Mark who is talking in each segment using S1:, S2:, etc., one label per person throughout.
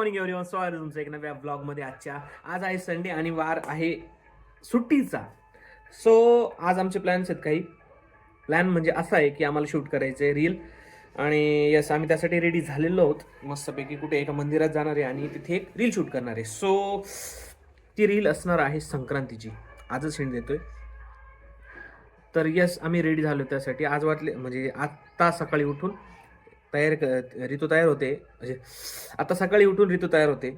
S1: Morning everyone, स्वागत आहे तुमचं एक नव्या ब्लॉगमध्ये. आज आहे संडे आणि वार आहे सुट्टीचा. सो आज आमचे प्लॅन्स आहेत काही. प्लॅन म्हणजे असा आहे की आम्हाला शूट करायचं आहे रील. आणि यस, आम्ही त्यासाठी रेडी झालेलो आहोत. मस्तपैकी कुठे एका मंदिरात जाणार आहे आणि तिथे एक रील शूट करणार आहे. सो ती रील असणार आहे संक्रांतीची. आजच हिंट देतोय. तर यस, आम्ही रेडी झालो त्यासाठी. आज वाटले म्हणजे आत्ता सकाळी उठून ऋतू तयार होते. म्हणजे आता सकाळी उठून ऋतू तयार होते.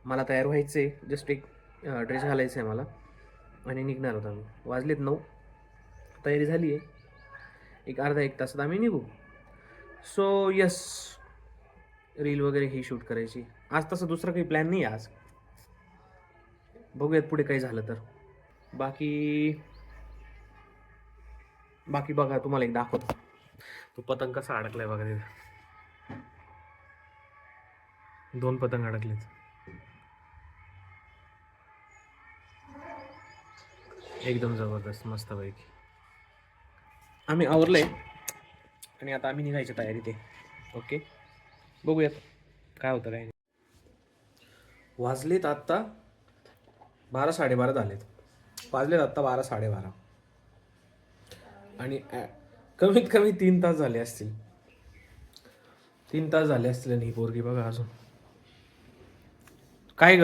S1: मला तयार व्हायचं आहे. जस्ट एक ड्रेस घालायचं आहे मला आणि निघणार होता मी. वाजलेत 9. तयारी झाली आहे. एक अर्धा एक तासात आम्ही निघू. सो यस, रील वगैरे ही शूट करायची. आज तसं दुसरं काही प्लॅन नाही आज. बघूयात पुढे काही झालं तर. बाकी बघा, तुम्हाला एक दाखवतो. तो पतंग कसा अडकलाय बघा तिथे. 2 पतंग अडकलेत. एकदम जबरदस्त, मस्तपैकी. आम्ही आवरलंय आणि आता आम्ही निघायची तयारी ते. ओके, बघूयात काय होतं काय नाही. वाजलेत आत्ता 12 साडेबारा झालेत. वाजलेत आत्ता 12 साडेबारा आणि कमीत कमी 3 तास झाले असतील. 3 तास झाले असतील. आणि ही पोरगी बघा अजून काय ग.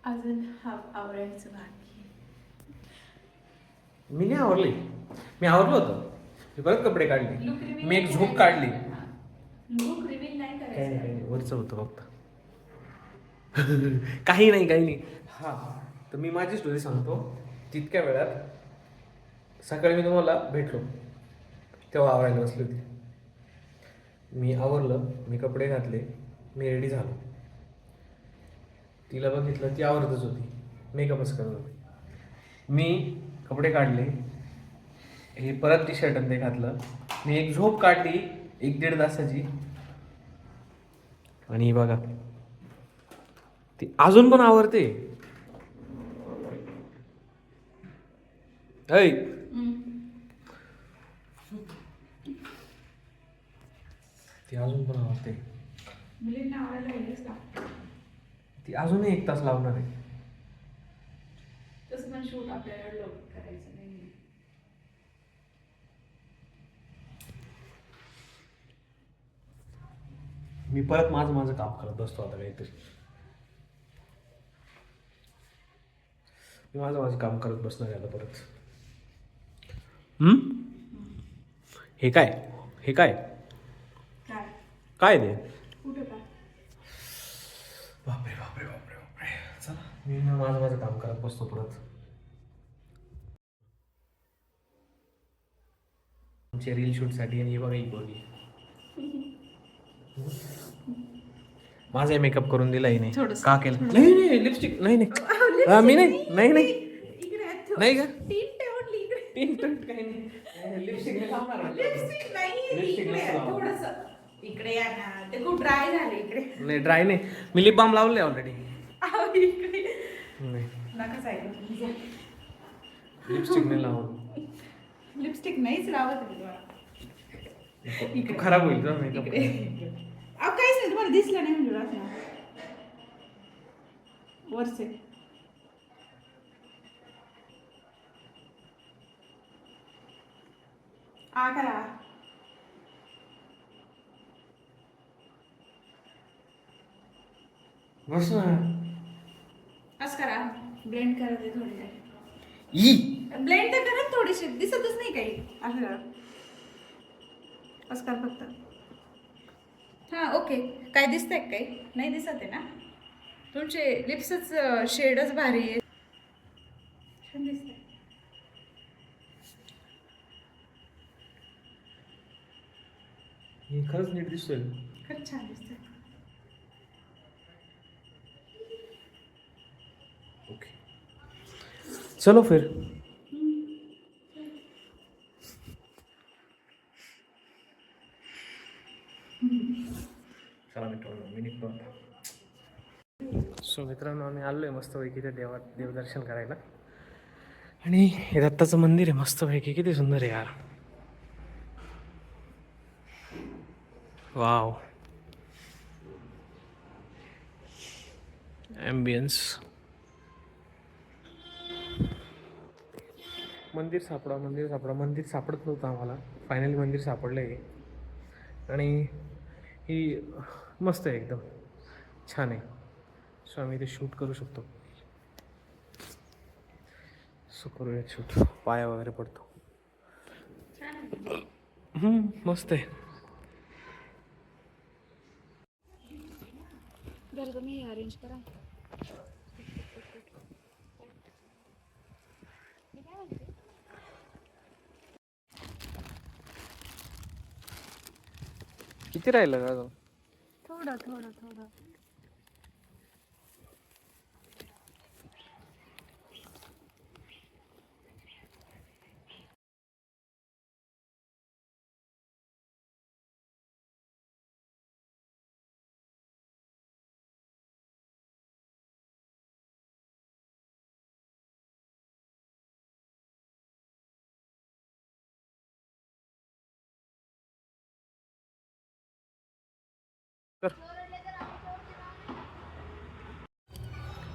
S2: अजून आवरायचं बाकी.
S1: मी नाही आवरली. मी आवरलो होतो. मी परत कपडे काढले. मी एक झोप काढली.
S2: लुक रिव्हील नाही
S1: काही नाही,
S2: करायचं.
S1: वरचं होतं फक्त. काही नाही. हा, तर मी माझी स्टोरी सांगतो. तितक्या वेळात सकाळी मी तुम्हाला भेटलो तेव्हा आवरायला बसली होती. मी आवरलं, मी कपडे घातले, मी रेडी झालो. तिला बघितलं, ती आवरतच होती, मेकअपच करत होती. मी कपडे काढले, हे परत टी शर्ट ते घातलं. मी एक झोप काढली 1-1.5 तासाची. आणि बघा ती अजून पण आवरते. ऐ, ती अजून पण आवरते.
S2: मुलींना आवरायला वेळच लागतो.
S1: ती अजूनही 1 तास लावणार आहे.
S2: तसं पण शूट आपल्याला लवकर करायचं नाही.
S1: मी परत माझं काम करत बसतो आता काहीतरी. मी माझं काम करत बसणार आहे आता परत. हे काय
S2: काय
S1: काय ते.
S2: कुठं काय
S1: बापरे. चला, मी माझं काम करत बसतो परत. आमच्या रील शूटसाठी. आणि हे बघा ही पोरगी. माझा मेकअप करून दिलाय नाही. का केलं? नाही लिपस्टिक नाही. मी नाही
S2: इकडे
S1: नाही का
S2: टीट ओढली इकडे.
S1: टिंट काही नाही. लिपस्टिक
S2: लिपस्टिक नाही इकडे थोडंसं. इकडे या ना, ते खूप ड्राय झाले इकडे.
S1: नाही, ड्राय नाही. मी लिप बाम लावले ऑलरेडी.
S2: इकडे
S1: नाही,
S2: नका जायला.
S1: लिपस्टिक नाही लावून.
S2: लिपस्टिक नाहीच लावत मी तुम्हाला.
S1: तू खराब होईल का मेकअप.
S2: इकडे काहीच नाही, तुम्हाला दिसलं नाही म्हणजे राहत ना वरचे. करा
S1: बस ना.
S2: असं करा, ब्लेंड करा ते थोडी.
S1: ई
S2: ब्लेंड तर करा थोडीशी, दिसतच नाही काही. असं करा, असं करा फक्त. हां ओके. काय दिसतंय काही नाही दिसत आहे ना. तुमचे लिप्सच शेडच भारी आहे. छान दिसतंय.
S1: हे खरंच नीट दिसतोय.
S2: खरंच छान दिसतंय.
S1: ओके, चलो फिर. चला मित्रांनो, मी निघतो आता. सो मित्रांनो, आम्ही आलोय मस्तपैकी ते देवदर्शन करायला. आणि हे दत्ताचं मंदिर आहे मस्तपैकी. किती सुंदर आहे यार. वाव. ॲम्बियन्स. मंदिर सापडा, मंदिर सापडा. मंदिर सापडत नव्हतं आम्हाला, फायनली मंदिर सापडलं आहे. आणि ही मस्त आहे, एकदम छान आहे. सो आम्ही इथे शूट करू शकतो. सो करूया शूट. पाया वगैरे पडतो. मस्त आहे.
S2: बरं तुम्ही अरेंज करा.
S1: किती राहिलं का अजून?
S2: थोडं थोडं थोडं.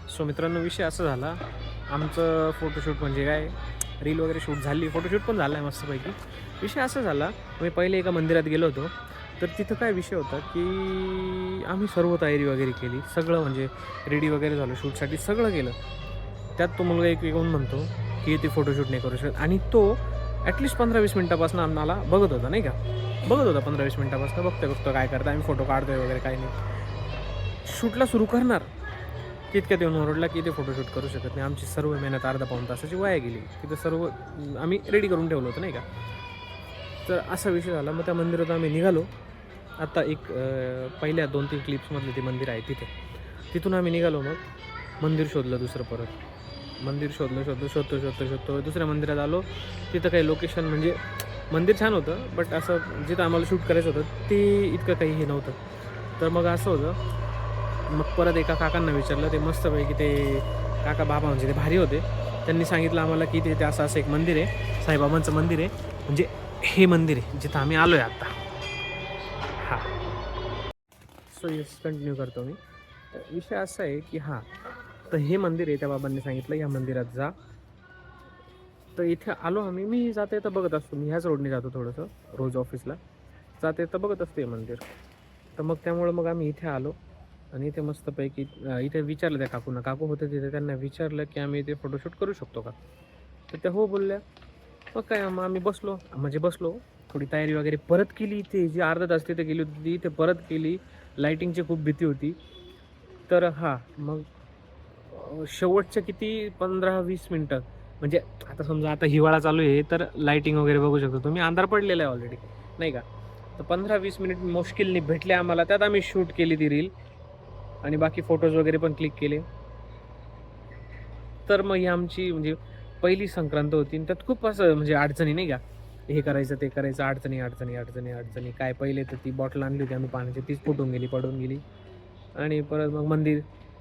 S1: सो मित्रांनो, विषय असा झाला, आमचं फोटोशूट म्हणजे काय, रील वगैरे शूट झाली, फोटोशूट पण झाला आहे मस्तपैकी. विषय असा झाला, मी पहिले एका मंदिरात गेलो होतो. तर तिथं काय विषय होता की आम्ही सर्व तयारी वगैरे केली, सगळं म्हणजे रेडी वगैरे झालं शूटसाठी, सगळं केलं. त्यात तो मुलगा एक येऊन म्हणतो की ते फोटोशूट नाही करू शकत. आणि तो ॲटलिस्ट 15-20 मिनटापासून आम्हाला बघत होता, नाही का, बघत होता 15-20 मिनटापासून. बघतो काय करता, आम्ही फोटो काढतोय वगैरे, काही नाही. शूटला सुरू करणार तितक्यात येऊन ओरडला की ते फोटोशूट करू शकत नाही. आमची सर्व मेहनत अर्धा पाऊण तासाची वाया गेली. तिथं सर्व आम्ही रेडी करून ठेवलं होतं, नाही का. तर असा विषय झाला. मग त्या मंदिरात आम्ही निघालो. आता एक पहिल्या 2-3 क्लिप्समधलं ते मंदिर आहे तिथून आम्ही निघालो. मग मंदिर शोधलं दुसरं, परत मंदिर शोधतो. दुसऱ्या मंदिरात आलो. तिथं काही लोकेशन म्हणजे मंदिर छान होतं, बट असं जिथं आम्हाला शूट करायचं होतं ते इतकं काही हे नव्हतं. तर मग असं होतं, मग परत एका काकांना विचारलं. ते मस्तपैकी ते काका बाबा म्हणजे ते भारी होते. त्यांनी सांगितलं आम्हाला की ते असं एक मंदिर आहे, साईबाबांचं मंदिर आहे. म्हणजे हे मंदिर आहे जिथं आम्ही आलो आहे आत्ता. हां, सो येस, कंटिन्यू करतो मी. तर विषय असा आहे की हां, तर हे मंदिर आहे. त्या बाबांनी सांगितलं या मंदिरात जा. तर इथे आलो आम्ही. मी जाता येतं बघत असतो, मी ह्याच रोडने जातो थोडंसं रोज ऑफिसला. जाता येतं बघत असतो हे मंदिर. तर मग त्यामुळं मग आम्ही इथे आलो. आणि इथे मस्तपैकी इथे विचारलं त्या काकूंना, काकू होते तिथे, त्यांना विचारलं की आम्ही इथे फोटोशूट करू शकतो का. तर त्या हो बोलल्या. मग काय, मग आम्ही बसलो, थोडी तयारी वगैरे परत केली. इथे जी अर्धा तास तिथे गेली होती ती इथे परत केली. लाईटिंगची खूप भीती होती. तर हां, मग शेवटच्या किती 15-20 मिनटं, म्हणजे आता समजा आता हिवाळा चालू आहे तर लाईटिंग वगैरे बघू शकतो तुम्ही, अंधार पडलेला आहे ऑलरेडी, नाही का. तर 15-20 मिनिट मुश्किलने भेटले आम्हाला. त्यात आम्ही शूट केली ती रील आणि बाकी फोटोज वगैरे पण क्लिक केले. तर मग ही आमची म्हणजे पहिली संक्रांत होती. आणि त्यात खूप असं म्हणजे अडचणी, नाही का, हे करायचं ते करायचं, अडचणी. काय, पहिले तर ती बॉटल आणली होती आम्ही पाण्याची, तीच फुटून गेली, पडून गेली. आणि परत मग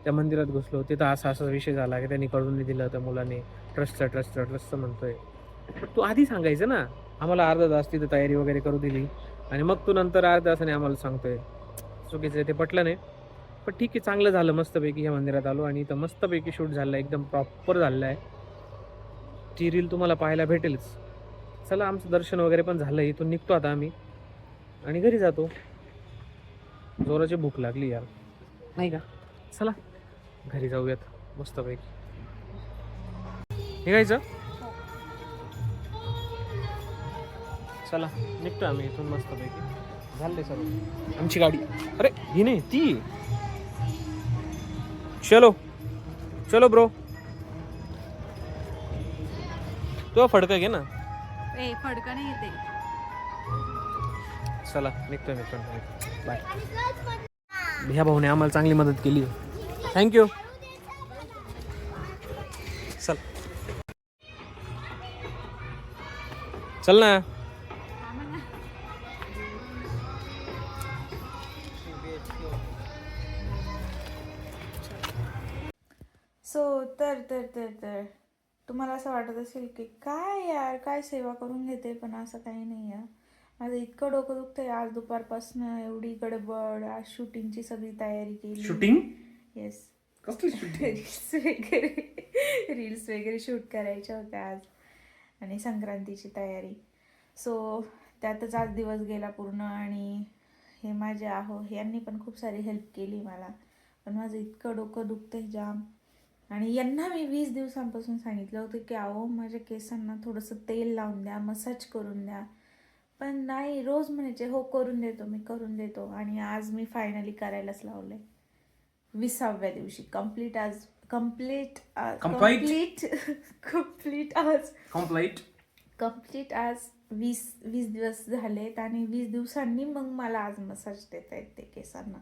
S1: त्या मंदिरात घुसलो. तिथं असा विषय झाला की त्यांनी कळून नाही दिलं त्या मुलाने. ट्रस्टचं म्हणतोय. तू आधी सांगायचं ना, आम्हाला अर्धा तास तिथं तयारी वगैरे करू दिली आणि मग तू नंतर अर्ध्या तासाने आम्हाला सांगतोय. चुकीचं आहे, ते पटलं नाही. पण ठीक आहे, चांगलं झालं. मस्तपैकी ह्या मंदिरात आलो आणि इथं मस्तपैकी शूट झालं, एकदम प्रॉपर झालेलं आहे. ती रील तुम्हाला पाहायला भेटेलच. चला, आमचं दर्शन वगैरे पण झालं. इथून निघतो आता आम्ही आणि घरी जातो. जोराची भूक लागली यार, नाही का. चला घरी जाऊयात मस्तपैकी. निघायचं. चला निघतो आम्ही इथून मस्तपैकी. झाले सर्व. आमची गाडी, अरे ही नाही ती. चलो ब्रो. तो फडका घे ना.
S2: फडका नाही येते.
S1: चला निघतोय मित्रांनो, बाय. ह्या भाऊने आम्हाला चांगली मदत केली, थँक्यू. चल ना.
S2: तर तुम्हाला असं वाटत असेल की काय यार, काय सेवा करून घेते, पण असं काही नाही आहे. माझं इतकं डोकं दुखतंय आज दुपारपासून, एवढी गडबड, आज शूटिंगची सगळी तयारी केली.
S1: शूटिंग?
S2: येस.
S1: कसली सुट्टी?
S2: रील्स वगैरे शूट करायच्या होत्या आज आणि संक्रांतीची तयारी. सो त्यातच आज दिवस गेला पूर्ण. आणि हे माझे आहो यांनी पण खूप सारी हेल्प केली मला. पण माझं इतकं डोकं दुखतंय जाम. आणि यांना मी 20 दिवसांपासून सांगितलं होतं की अहो माझ्या केसांना थोडंसं तेल लावून द्या, मसाज करून द्या. पण नाही, रोज म्हणायचे हो करून देतो मी, करून देतो. आणि आज मी फायनली करायलाच लावलंय 20व्या दिवशी. कंप्लीट आज कंप्लीट आज 20 दिवस झालेत. आणि 20 दिवसांनी मग मला आज मसाज देत आहेत ते केसांना.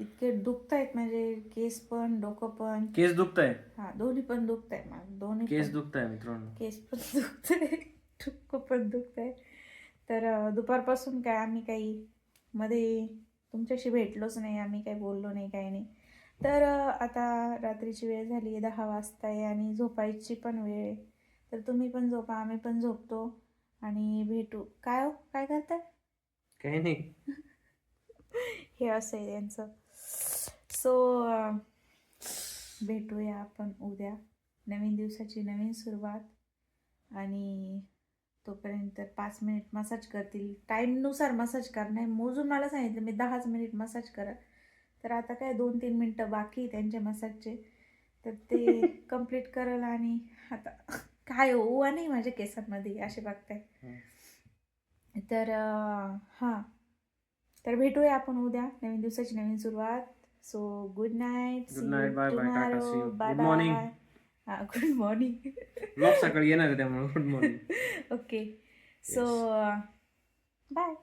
S2: इतके दुखत आहेत माझे केस पण, डोकं पण.
S1: केस दुखताय?
S2: हा, दोन्ही पण दुखत आहे माझं. दोन्ही
S1: केस दुखताय मित्रांनो.
S2: केस पण दुखतंय, डोकं पण दुखतंय. तर दुपारपासून काय आम्ही काही मध्ये तुमच्याशी भेटलोच नाही, आम्ही काही बोललो नाही, काही नाही. तर आता रात्रीची वेळ झाली आहे, 10 वाजता आहे आणि झोपायची पण वेळ आहे. तर तुम्ही पण झोपा, आम्ही पण झोपतो आणि भेटू. काय हो, काय करताय?
S1: काही नाही.
S2: हे असं आहे त्यांचं. सो भेटूया आपण उद्या. नवीन दिवसाची नवीन सुरुवात. आणि तोपर्यंत 5 मिनिट मसाज करतील. टाईमनुसार मसाज करणार, मोजून मला सांगितलं मी 10 मिनिट मसाज करा. तर आता काय 2-3 मिनटं बाकी त्यांच्या मसाजचे, तर ते कंप्लीट करेल. आणि आता काय ओवा नाही माझ्या केसांमध्ये असे बघताय. तर हां, तर भेटूया आपण उद्या. नवीन दिवसाची नवीन सुरुवात. So good night.
S1: Good night, bye bye, टाटा, see you.
S2: Bye
S1: good morning.
S2: हां, गुड मॉर्निंग.
S1: ब्लॉग सकाळी येणार आहे त्यामुळे good morning.
S2: Okay, so bye.